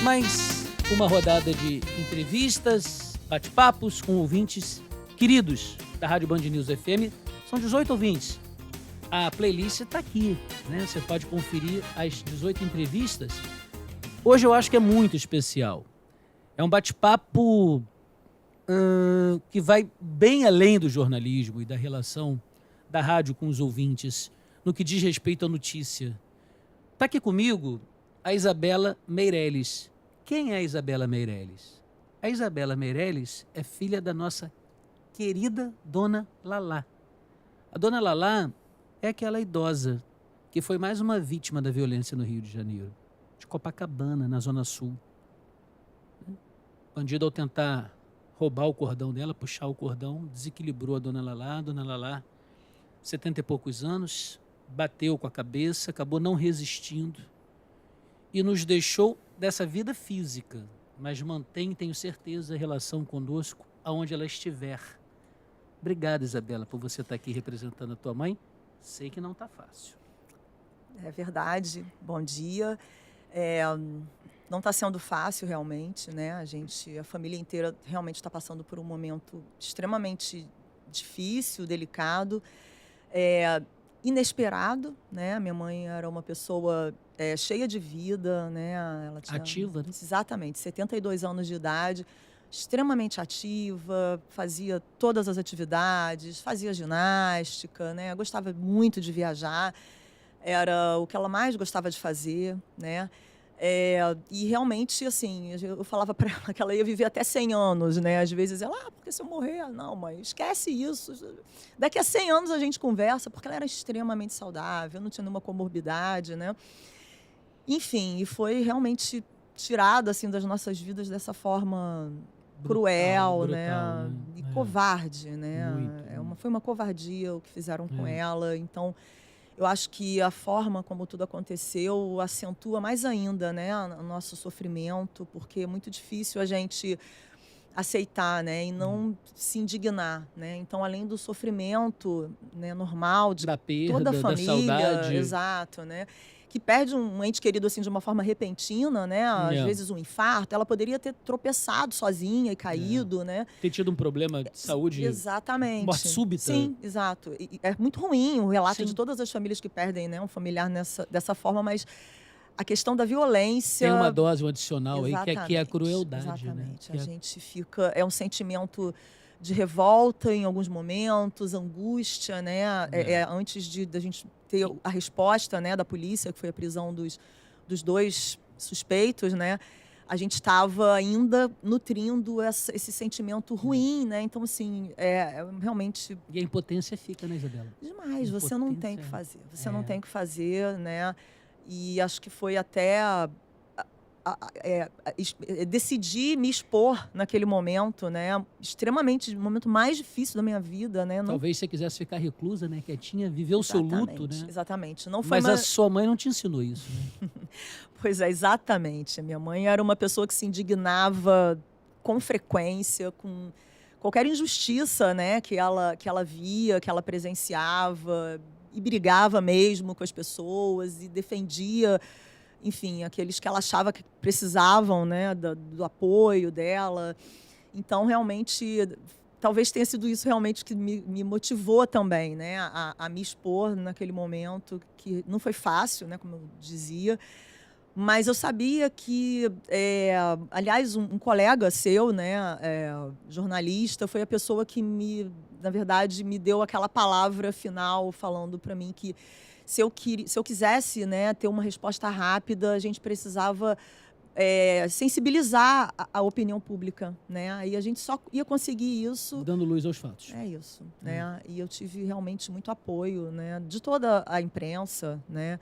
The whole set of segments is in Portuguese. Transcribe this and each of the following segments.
Mais uma rodada de entrevistas, bate-papos com ouvintes queridos da Rádio Band News FM. São 18 ouvintes. A playlist está aqui, né? Você pode conferir as 18 entrevistas. Hoje eu acho que é muito especial. É um bate-papo que vai bem além do jornalismo e da relação da rádio com os ouvintes no que diz respeito à notícia. Está aqui comigo a Isabela Meirelles. Quem é a Isabela Meirelles? A Isabela Meirelles é filha da nossa querida Dona Lalá. A Dona Lalá é aquela idosa que foi mais uma vítima da violência no Rio de Janeiro, de Copacabana, na Zona Sul. O bandido, ao tentar roubar o cordão dela, puxar o cordão, desequilibrou a Dona Lalá. A Dona Lalá, 70 e poucos anos, bateu com a cabeça, acabou não resistindo e nos deixou dessa vida física, mas mantém, tenho certeza, a relação conosco aonde ela estiver. Obrigado, Isabela, por você estar aqui representando a tua mãe. Sei que não está fácil. É verdade. Bom dia. Não está sendo fácil, realmente, né? A família inteira realmente está passando por um momento extremamente difícil, delicado, inesperado, né? A minha mãe era uma pessoa cheia de vida, né? Ela tinha, ativa, né? Exatamente, 72 anos de idade, extremamente ativa, fazia todas as atividades, fazia ginástica, né? Gostava muito de viajar, era o que ela mais gostava de fazer, né? E realmente, assim, eu falava para ela que ela ia viver até 100 anos, né? Às vezes ela, porque se eu morrer, não, mãe, esquece isso. Daqui a 100 anos a gente conversa, porque ela era extremamente saudável, não tinha nenhuma comorbidade, né? Enfim, e foi realmente tirado, assim, das nossas vidas dessa forma cruel, brutal, né? E covarde, né? Muito. Foi uma covardia o que fizeram com ela. Então, eu acho que a forma como tudo aconteceu acentua mais ainda, né, o nosso sofrimento, porque é muito difícil a gente aceitar, né, e não se indignar, né? Então, além do sofrimento, né, normal de da perda, toda a família, da saudade, exato, né, que perde um ente querido assim de uma forma repentina, né? Às vezes um infarto, ela poderia ter tropeçado sozinha e caído, né? Ter tido um problema de saúde, exatamente, morte súbita. Sim, exato. E é muito ruim o relato Sim. de todas as famílias que perdem, né, um familiar dessa forma, mas a questão da violência... Tem uma dose adicional aí, que é a crueldade. Exatamente. Né? A gente fica... É um sentimento de revolta em alguns momentos, angústia, né? Antes da gente ter a resposta, né, da polícia, que foi a prisão dos dois suspeitos, né? A gente estava ainda nutrindo esse sentimento ruim, né? Então, assim, realmente... E a impotência fica, né, Isabela? Demais, você não tem o que fazer. Você não tem o que fazer, né? E acho que foi até... decidi me expor naquele momento, né? Extremamente, o momento mais difícil da minha vida, né? Talvez você quisesse ficar reclusa, né? Quietinha, viver o seu luto, né? Exatamente. Não foi Mas a sua mãe não te ensinou isso, né? Pois é, exatamente. A minha mãe era uma pessoa que se indignava com frequência, com qualquer injustiça, né? Que ela via, que ela presenciava, e brigava mesmo com as pessoas e defendia, enfim, aqueles que ela achava que precisavam, né, do apoio dela. Então, realmente, talvez tenha sido isso realmente que me motivou também, né, a me expor naquele momento, que não foi fácil, né, como eu dizia, mas eu sabia que, aliás, um colega seu, né, jornalista, foi a pessoa que na verdade, me deu aquela palavra final falando para mim que se eu quisesse, né, ter uma resposta rápida, a gente precisava sensibilizar a opinião pública, né? Aí a gente só ia conseguir isso... Dando luz aos fatos. É isso, né? E eu tive realmente muito apoio, né, de toda a imprensa, né?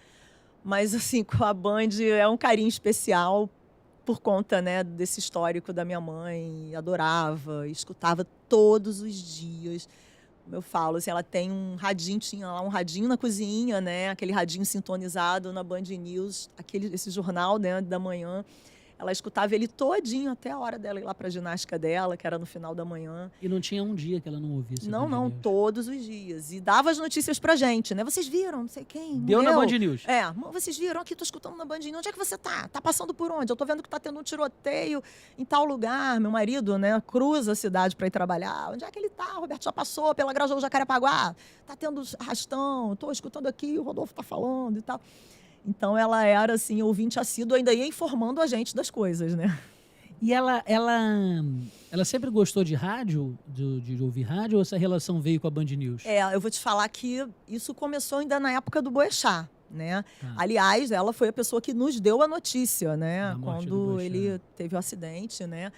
Mas, assim, com a Band é um carinho especial por conta, né, desse histórico da minha mãe. Adorava, escutava todos os dias. Eu falo, assim, ela tem tinha lá um radinho na cozinha, né? Aquele radinho sintonizado na Band News, esse jornal, né, da manhã. Ela escutava ele todinho até a hora dela ir lá pra ginástica dela, que era no final da manhã. E não tinha um dia que ela não ouvisse. Não, Band não, News. todos os dias. E dava as notícias pra gente, né? Vocês viram, não sei quem, Deu na morreu. Band News. Vocês viram aqui, tô escutando na Band News. Onde é que você tá? Tá passando por onde? Eu tô vendo que tá tendo um tiroteio em tal lugar. Meu marido, né, cruza a cidade pra ir trabalhar. Onde é que ele tá? O Roberto já passou pela Grajaú Jacarepaguá. Tá tendo arrastão. Tô escutando aqui, o Rodolfo tá falando e tal. Então ela era, assim, ouvinte assíduo, ainda ia informando a gente das coisas, né? E ela sempre gostou de rádio, de ouvir rádio, ou essa relação veio com a Band News? Eu vou te falar que isso começou ainda na época do Boechat, né? Tá. Aliás, ela foi a pessoa que nos deu a notícia, né? A morte do Quando Boechat. ele teve o acidente, né?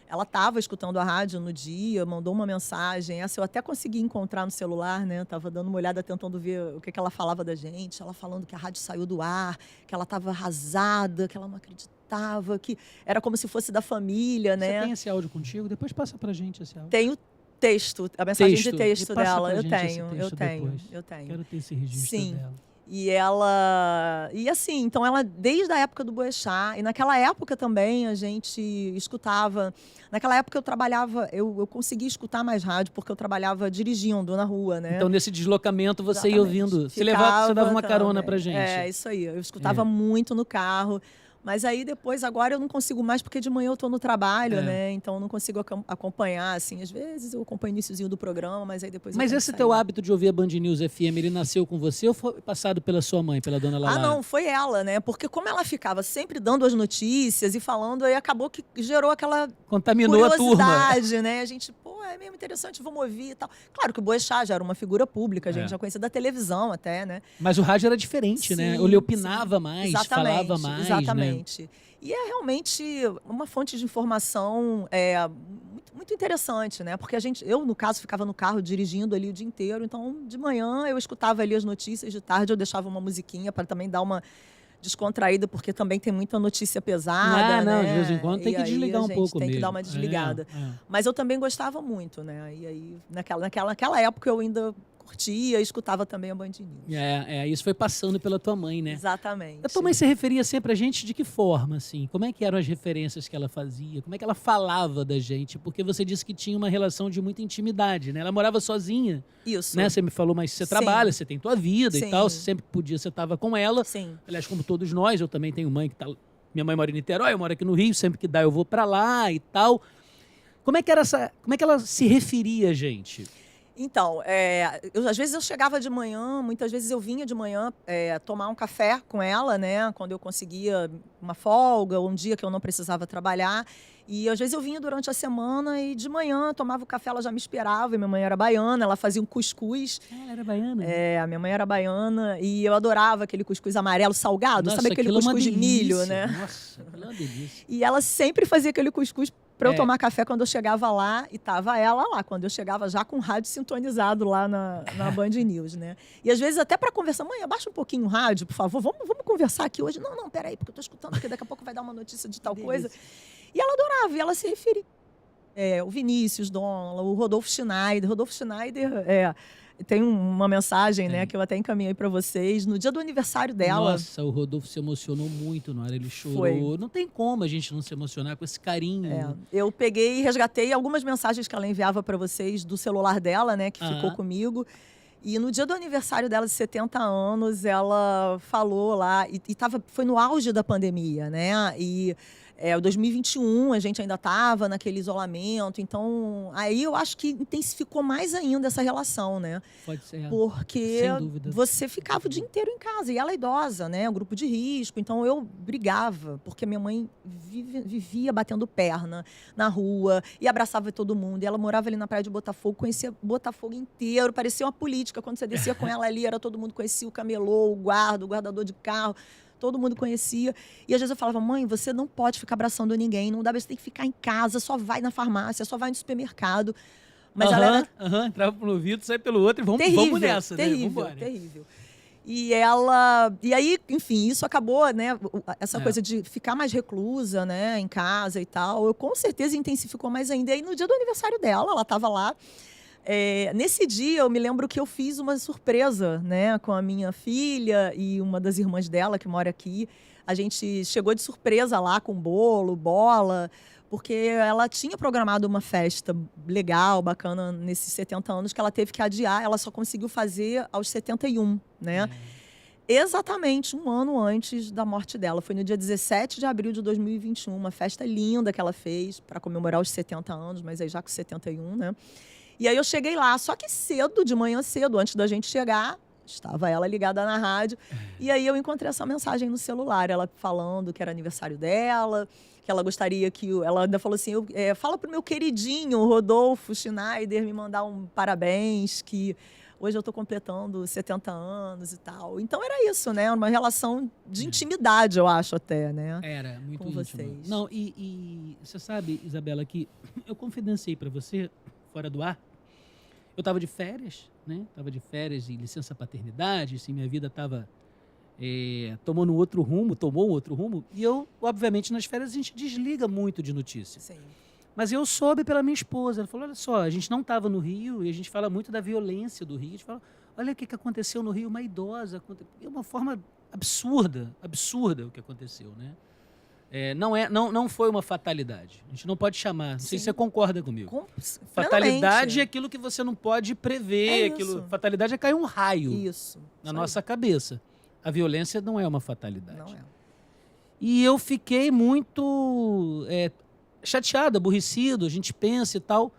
Ela estava escutando a rádio no dia, mandou uma mensagem. Essa eu até consegui encontrar no celular, né? Tava dando uma olhada, tentando ver o que ela falava da gente. Ela falando que a rádio saiu do ar, que ela estava arrasada, que ela não acreditava, que era como se fosse da família, né? Você tem esse áudio contigo? Depois passa pra gente esse áudio. Tem o texto, a mensagem de Me texto passa dela. pra Eu gente esse tenho, texto depois. eu tenho. Quero ter esse registro Sim. dela. E ela... E assim, então ela, desde a época do Boechat, e naquela época também a gente escutava... Naquela época eu trabalhava, eu conseguia escutar mais rádio, porque eu trabalhava dirigindo na rua, né? Então, nesse deslocamento, você ia Exatamente. ouvindo. Você Ficava dava uma carona também. pra gente. Isso aí. Eu escutava muito no carro. Mas aí depois, agora eu não consigo mais, porque de manhã eu tô no trabalho, né? Então eu não consigo acompanhar, assim. Às vezes eu acompanho o iniciozinho do programa, mas aí depois Mas eu tenho esse que teu sair. hábito de ouvir a Band News FM, ele nasceu com você ou foi passado pela sua mãe, pela dona Lala? Ah, não, foi ela, né? Porque como ela ficava sempre dando as notícias e falando, aí acabou que gerou aquela Contaminou a turma. curiosidade, né? A gente, pô, é mesmo interessante, vamos ouvir e tal. Claro que o Boechat já era uma figura pública, a gente já conhecia da televisão até, né? Mas o rádio era diferente, né? Sim, Ele opinava sim. mais, Exatamente, falava mais, exatamente. né? E é realmente uma fonte de informação muito, muito interessante, né? Porque eu, no caso, ficava no carro dirigindo ali o dia inteiro. Então, de manhã eu escutava ali as notícias, de tarde eu deixava uma musiquinha para também dar uma descontraída, porque também tem muita notícia pesada, Não, né? de vez em quando tem E que aí desligar a um gente pouco tem que mesmo. dar uma desligada. É. Mas eu também gostava muito, né? E aí, naquela época eu ainda curtia e escutava também a Band News. Isso foi passando pela tua mãe, né? Exatamente. A tua mãe se referia sempre a gente de que forma, assim? Como é que eram as referências que ela fazia? Como é que ela falava da gente? Porque você disse que tinha uma relação de muita intimidade, né? Ela morava sozinha, Isso. né? Você me falou, mas você Sim. trabalha, você tem tua vida Sim. e tal. Você sempre que podia, você estava com ela. Sim. Aliás, como todos nós, eu também tenho mãe que tá... Minha mãe mora em Niterói, eu moro aqui no Rio. Sempre que dá, eu vou pra lá e tal. Como é que ela se referia a gente? Então, às vezes eu chegava de manhã, muitas vezes eu vinha de manhã tomar um café com ela, né? Quando eu conseguia uma folga, ou um dia que eu não precisava trabalhar. E às vezes eu vinha durante a semana e de manhã tomava o café, ela já me esperava. E minha mãe era baiana, ela fazia um cuscuz. Ela era baiana? A minha mãe era baiana e eu adorava aquele cuscuz amarelo salgado. Nossa, sabe aquele aquilo é uma cuscuz de milho, delícia. né? Nossa, aquilo é uma delícia. E ela sempre fazia aquele cuscuz para eu tomar café quando eu chegava lá, e tava ela lá, quando eu chegava já com o rádio sintonizado lá na Band News, né? E às vezes até para conversar, mãe, abaixa um pouquinho o rádio, por favor, vamos conversar aqui hoje. Não, peraí, porque eu tô escutando aqui, daqui a pouco vai dar uma notícia de tal coisa. E ela adorava, e ela se referia. O Vinícius Donla, o Rodolfo Schneider. Rodolfo Schneider tem uma mensagem, né, que eu até encaminhei para vocês no dia do aniversário dela. Nossa, o Rodolfo se emocionou muito na hora, ele chorou. Foi. Não tem como a gente não se emocionar com esse carinho. Eu peguei e resgatei algumas mensagens que ela enviava para vocês do celular dela, né, que ficou comigo. E no dia do aniversário dela de 70 anos, ela falou lá, foi no auge da pandemia, né? E o 2021 a gente ainda estava naquele isolamento, então aí eu acho que intensificou mais ainda essa relação, né? Pode ser. Porque sem dúvida. você ficava o dia inteiro em casa, e ela é idosa, né? Um grupo de risco, então eu brigava, porque minha mãe vivia batendo perna na rua e abraçava todo mundo, e ela morava ali na praia de Botafogo, conhecia Botafogo inteiro, parecia uma política, quando você descia com ela ali, era todo mundo conhecia o camelô, o guardador de carro, todo mundo conhecia. E às vezes eu falava, mãe, você não pode ficar abraçando ninguém, não dá, você tem que ficar em casa, só vai na farmácia, só vai no supermercado. Mas ela era entrava pelo ouvido, sai pelo outro e vamos nessa, terrível, né? terrível. E aí, enfim, isso acabou, né? Essa coisa de ficar mais reclusa, né? Em casa e tal, com certeza intensificou mais ainda. E aí no dia do aniversário dela, ela estava lá, Nesse dia, eu me lembro que eu fiz uma surpresa, né, com a minha filha e uma das irmãs dela, que mora aqui. A gente chegou de surpresa lá com bolo, bola, porque ela tinha programado uma festa legal, bacana, nesses 70 anos, que ela teve que adiar. Ela só conseguiu fazer aos 71, né? Exatamente um ano antes da morte dela. Foi no dia 17 de abril de 2021, uma festa linda que ela fez para comemorar os 70 anos, mas aí já com 71, né? E aí eu cheguei lá, só que cedo, de manhã cedo, antes da gente chegar, estava ela ligada na rádio. E aí eu encontrei essa mensagem no celular, ela falando que era aniversário dela, que ela gostaria que... Ela ainda falou assim, fala pro meu queridinho, Rodolfo Schneider, me mandar um parabéns, que hoje eu estou completando 70 anos e tal. Então era isso, né? Uma relação de intimidade, eu acho até, né? Era, muito com íntima. vocês. Não, e você sabe, Isabela, que eu confidenciei para você, fora do ar, eu estava de férias, né? Estava de férias e licença paternidade, assim, minha vida estava tomou um outro rumo. E eu, obviamente, nas férias a gente desliga muito de notícias. Sim. Mas eu soube pela minha esposa. Ela falou, olha só, a gente não estava no Rio e a gente fala muito da violência do Rio. A gente fala, olha o que aconteceu no Rio, uma idosa. É uma forma absurda o que aconteceu, né? Não foi uma fatalidade. A gente não pode chamar. Não sei se você concorda comigo. Fatalidade é aquilo que você não pode prever. Fatalidade é cair um raio na nossa cabeça. A violência não é uma fatalidade. Não é. E eu fiquei muito chateado, aborrecido, a gente pensa e tal.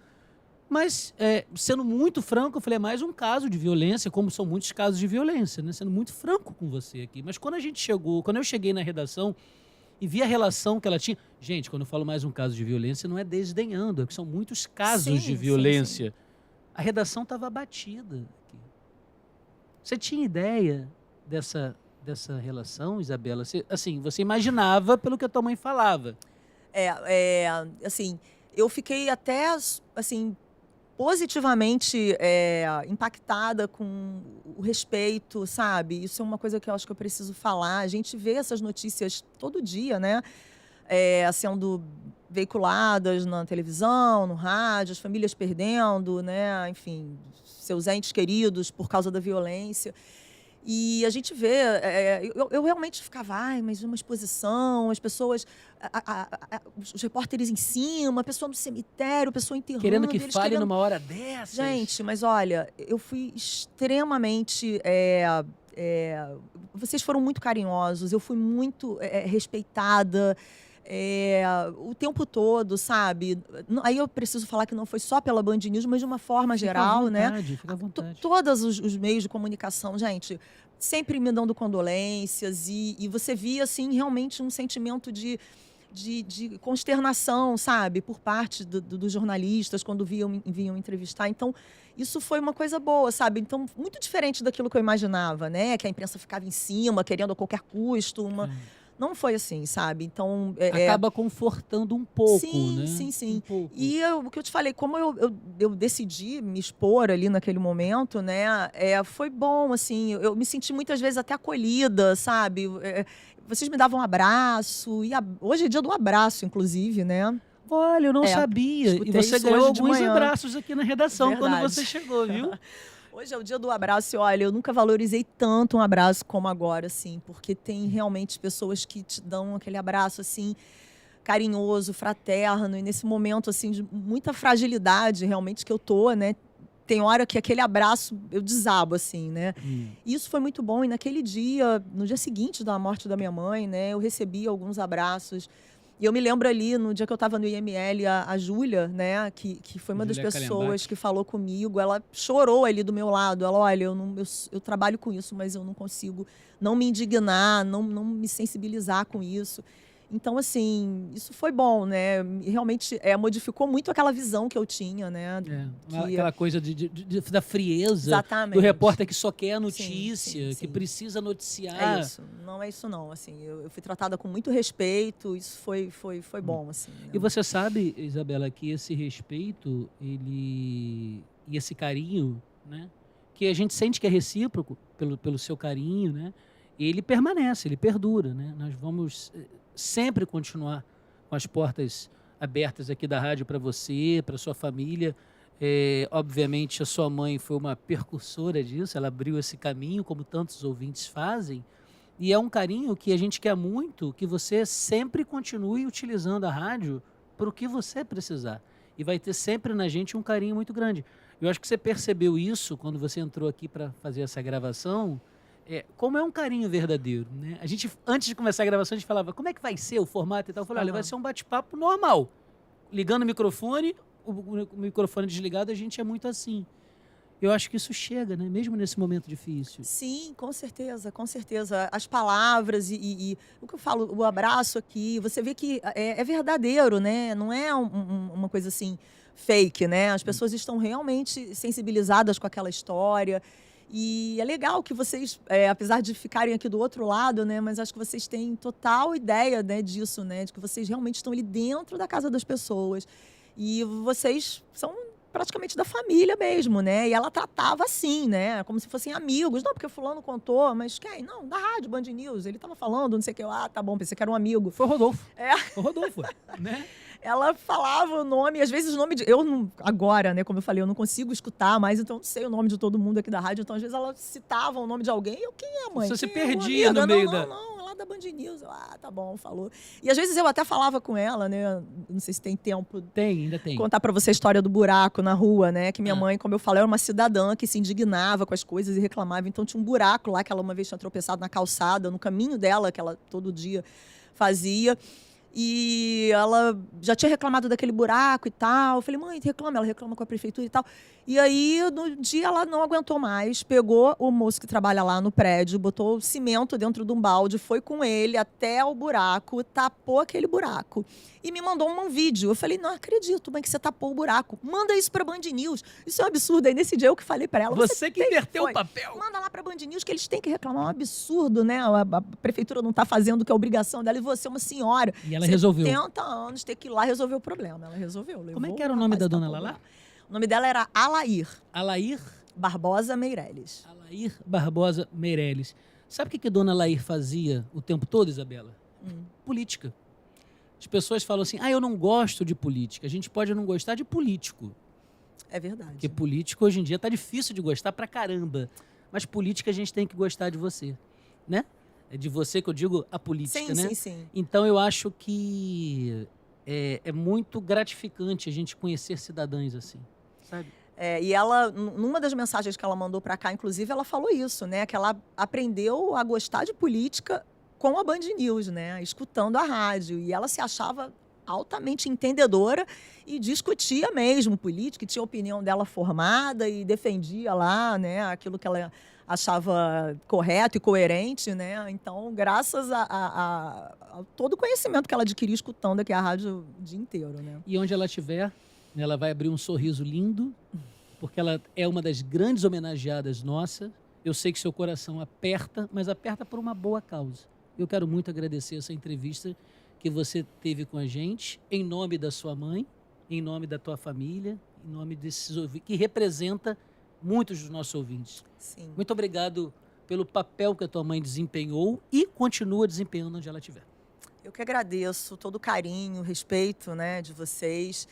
Mas, sendo muito franco, eu falei, é mais um caso de violência, como são muitos casos de violência, né? Sendo muito franco com você aqui. Mas quando eu cheguei na redação e vi a relação que ela tinha... Gente, quando eu falo mais um caso de violência, não é desdenhando, é que são muitos casos de violência. Sim. A redação estava abatida aqui. Você tinha ideia dessa relação, Isabela? Você imaginava pelo que a tua mãe falava. Assim, eu fiquei até, assim, positivamente impactada com o respeito, sabe? Isso é uma coisa que eu acho que eu preciso falar. A gente vê essas notícias todo dia, né? Sendo veiculadas na televisão, no rádio, as famílias perdendo, né? Enfim, seus entes queridos por causa da violência. E a gente vê, eu realmente ficava, mas uma exposição, as pessoas, os repórteres em cima, a pessoa no cemitério, a pessoa enterrando. Querendo que fale numa hora dessas. Gente, mas olha, eu fui extremamente... vocês foram muito carinhosos, eu fui muito respeitada. O tempo todo, sabe? Aí eu preciso falar que não foi só pela Band News, mas de uma forma geral, né? Fica à vontade. Todos os meios de comunicação, gente, sempre me dando condolências e você via, assim, realmente um sentimento de consternação, sabe? Por parte dos jornalistas, quando vinham entrevistar. Então, isso foi uma coisa boa, sabe? Então, muito diferente daquilo que eu imaginava, né? Que a imprensa ficava em cima, querendo a qualquer custo, Não foi assim, sabe? Então... Acaba confortando um pouco, né? Sim. Um pouco. E o que eu te falei, como eu decidi me expor ali naquele momento, né? Foi bom, assim. Eu me senti muitas vezes até acolhida, sabe? Vocês me davam um abraço. Hoje é dia do abraço, inclusive, né? Olha, eu não sabia. E você ganhou alguns abraços aqui na redação quando você chegou, viu? Hoje é o dia do abraço e, olha, eu nunca valorizei tanto um abraço como agora, assim, porque tem realmente pessoas que te dão aquele abraço, assim, carinhoso, fraterno, e nesse momento, assim, de muita fragilidade, realmente, que eu tô, né? Tem hora que aquele abraço, eu desabo, assim, né? E isso foi muito bom, e naquele dia, no dia seguinte da morte da minha mãe, né, eu recebi alguns abraços. E eu me lembro ali, no dia que eu estava no IML, a Júlia, né, que foi uma das pessoas que falou comigo, ela chorou ali do meu lado. Ela, olha, eu trabalho com isso, mas eu não consigo não me indignar, não me sensibilizar com isso. Então, assim, isso foi bom, né? Realmente modificou muito aquela visão que eu tinha, né? Aquela coisa da frieza. Exatamente. Do repórter que só quer a notícia, sim. que precisa noticiar. Não é isso não, assim, eu fui tratada com muito respeito, isso foi bom, assim. Né? E você sabe, Isabela, que esse respeito, e esse carinho, né? Que a gente sente que é recíproco pelo seu carinho, né? Ele permanece, ele perdura, né? Nós vamos sempre continuar com as portas abertas aqui da rádio para você, para sua família. Obviamente, a sua mãe foi uma percursora disso, ela abriu esse caminho, como tantos ouvintes fazem. E é um carinho que a gente quer muito que você sempre continue utilizando a rádio para o que você precisar. E vai ter sempre na gente um carinho muito grande. Eu acho que você percebeu isso quando você entrou aqui para fazer essa gravação, como é um carinho verdadeiro, né? A gente, antes de começar a gravação, a gente falava, como é que vai ser o formato e tal? Eu falei, olha, vai ser um bate-papo normal. Ligando o microfone, o microfone desligado, a gente é muito assim. Eu acho que isso chega, né? Mesmo nesse momento difícil. Sim, com certeza, com certeza. As palavras e o que eu falo, o abraço aqui, você vê que é verdadeiro, né? Não é uma coisa assim fake, né? As pessoas estão realmente sensibilizadas com aquela história. E é legal que vocês, apesar de ficarem aqui do outro lado, né? Mas acho que vocês têm total ideia, né, disso, né? De que vocês realmente estão ali dentro da casa das pessoas. E vocês são praticamente da família mesmo, né? E ela tratava assim, né? Como se fossem amigos. Não, porque fulano contou, mas quem? Não, da rádio, Band News. Ele tava falando, não sei o que. Ah, tá bom, pensei que era um amigo. Foi o Rodolfo. Foi o Rodolfo, né? Ela falava o nome, às vezes o nome de... Eu não, agora, né, como eu falei, eu não consigo escutar mais, então eu não sei o nome de todo mundo aqui da rádio. Então, às vezes, ela citava o nome de alguém. Eu, quem é, mãe? Você se Quem perdia no meio da... Não, lá da Band News. Eu, tá bom, falou. E às vezes eu até falava com ela, né? Não sei se tem tempo. Ainda tem. Contar pra você a história do buraco na rua, né? Que minha mãe, como eu falei, era uma cidadã que se indignava com as coisas e reclamava. Então tinha um buraco lá que ela uma vez tinha tropeçado na calçada, no caminho dela, que ela todo dia fazia. E ela já tinha reclamado daquele buraco e tal. Eu falei, mãe, reclama. Ela reclama com a prefeitura e tal. E aí, no dia, ela não aguentou mais. Pegou o moço que trabalha lá no prédio, botou cimento dentro de um balde, foi com ele até o buraco, tapou aquele buraco. E me mandou um vídeo. Eu falei, não acredito, mãe, que você tapou o buraco. Manda isso pra Band News. Isso é um absurdo. Aí, nesse dia, eu que falei pra ela. Você que inverteu o papel. Manda lá pra Band News, que eles têm que reclamar. É um absurdo, né? A prefeitura não tá fazendo o que é obrigação dela. E você é uma senhora. E ela resolveu. 70 anos, ter que ir lá resolver o problema. Ela resolveu. Como é que era o nome da dona Lala? O nome dela era Alair. Alair? Barbosa Meirelles. Alair Barbosa Meirelles. Sabe o que a dona Alair fazia o tempo todo, Isabela? Política. As pessoas falam assim, eu não gosto de política. A gente pode não gostar de político. É verdade. Porque político, hoje em dia, tá difícil de gostar pra caramba. Mas política, a gente tem que gostar de você, né? É de você que eu digo a política, né? Sim. Então, eu acho que é muito gratificante a gente conhecer cidadãs assim, sabe? E ela, numa das mensagens que ela mandou para cá, inclusive, ela falou isso, né? Que ela aprendeu a gostar de política com a Band News, né? Escutando a rádio. E ela se achava altamente entendedora e discutia mesmo política, e tinha a opinião dela formada e defendia lá, né? Aquilo que ela achava correto e coerente, né? Então, graças a todo o conhecimento que ela adquiriu escutando aqui a rádio o dia inteiro, né? E onde ela estiver, ela vai abrir um sorriso lindo, porque ela é uma das grandes homenageadas nossa. Eu sei que seu coração aperta, mas aperta por uma boa causa. Eu quero muito agradecer essa entrevista que você teve com a gente, em nome da sua mãe, em nome da tua família, em nome desses ouvintes, que representa muitos dos nossos ouvintes. Sim. Muito obrigado pelo papel que a tua mãe desempenhou e continua desempenhando onde ela estiver. Eu que agradeço todo o carinho, o respeito, né, de vocês.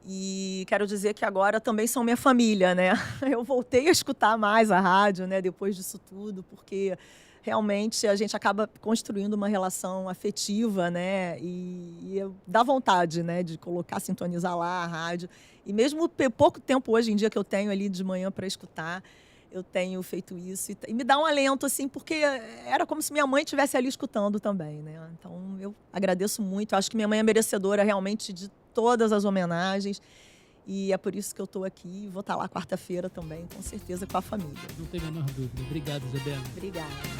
E quero dizer que agora também são minha família, né? Eu voltei a escutar mais a rádio, né, depois disso tudo, porque realmente a gente acaba construindo uma relação afetiva, né? E dá vontade, né, de colocar, sintonizar lá a rádio. E mesmo pouco tempo hoje em dia que eu tenho ali de manhã para escutar, eu tenho feito isso. E me dá um alento, assim, porque era como se minha mãe estivesse ali escutando também, né? Então, eu agradeço muito. Acho que minha mãe é merecedora realmente de todas as homenagens. E é por isso que eu estou aqui. Vou estar lá quarta-feira também, com certeza, com a família. Não tem a menor dúvida. Obrigado, Isabela. Obrigada.